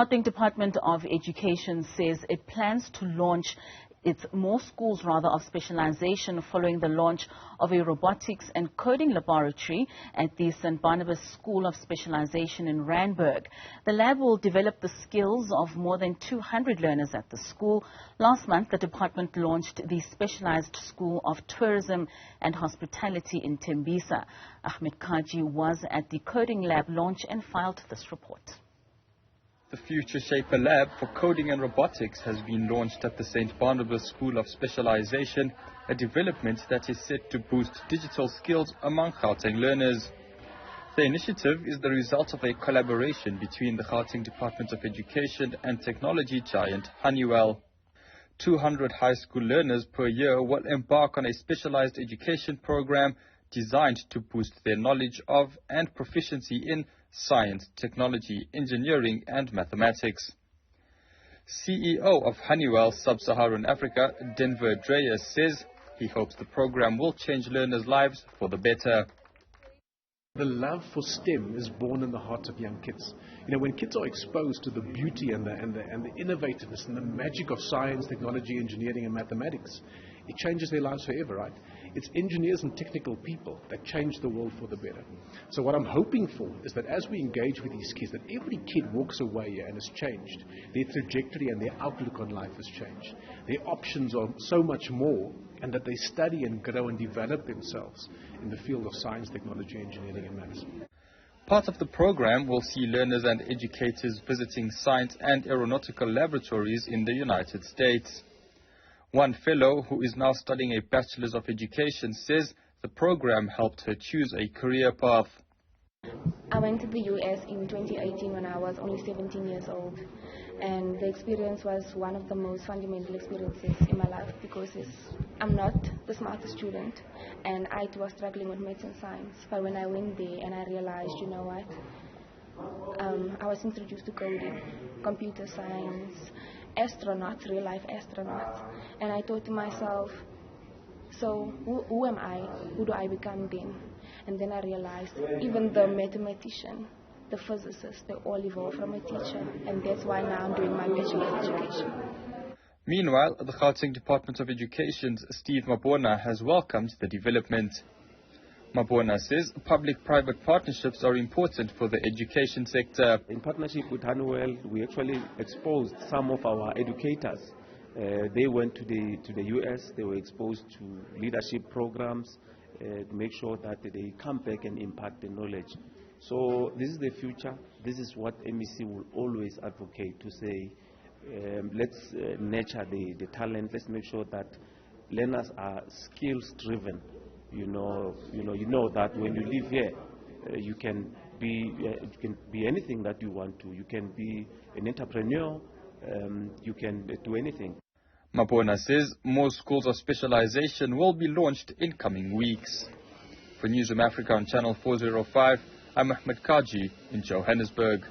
Gauteng Department of Education says it plans to launch more schools of specialization following the launch of a robotics and coding laboratory at the St. Barnabas School of Specialisation in Randburg. The lab will develop the skills of more than 200 learners at the school. Last month, the department launched the Specialised School of Tourism and Hospitality in Tembisa. Ahmed Kajee was at the coding lab launch and filed this report. The Future Shaper Lab for Coding and Robotics has been launched at the St. Barnabas School of Specialisation, a development that is set to boost digital skills among Gauteng learners. The initiative is the result of a collaboration between the Gauteng Department of Education and technology giant Honeywell. 200 high school learners per year will embark on a specialized education program designed to boost their knowledge of and proficiency in science, technology, engineering and mathematics. CEO of Honeywell Sub-Saharan Africa, Randburg, says he hopes the program will change learners' lives for the better. The love for STEM is born in the hearts of young kids. You know, when kids are exposed to the beauty and the innovativeness and the magic of science, technology, engineering and mathematics, it changes their lives forever, right? It's engineers and technical people that change the world for the better. So what I'm hoping for is that as we engage with these kids, that every kid walks away and has changed. Their trajectory and their outlook on life has changed. Their options are so much more, and that they study and grow and develop themselves in the field of science, technology, engineering and maths. Part of the program will see learners and educators visiting science and aeronautical laboratories in the United States. One fellow who is now studying a Bachelor's of Education says the program helped her choose a career path. I went to the US in 2018 when I was only 17 years old, and the experience was one of the most fundamental experiences in my life because I'm not the smartest student and I too was struggling with maths and science. But when I went there and I realized, you know what, I was introduced to coding, computer science, astronauts, real life astronauts, and I thought to myself, so who am I? Who do I become then? And then I realized even the mathematician, the physicist, they all evolve from a teacher, and that's why now I'm doing my Bachelor of Education. Meanwhile, the Gauteng Department of Education's Steve Mabona has welcomed the development. Mabona says public-private partnerships are important for the education sector. In partnership with Honeywell, we actually exposed some of our educators. They went to the US, they were exposed to leadership programs, to make sure that they come back and impart the knowledge. So this is the future. This is what MEC will always advocate, to say, let's nurture the talent. Let's make sure that learners are skills driven. You know that when you live here, you can be anything that you want to. You can be an entrepreneur. You can do anything. Mabona says more schools of specialization will be launched in coming weeks. For Newzroom Afrika on Channel 405, I'm Ahmed Kajee in Johannesburg.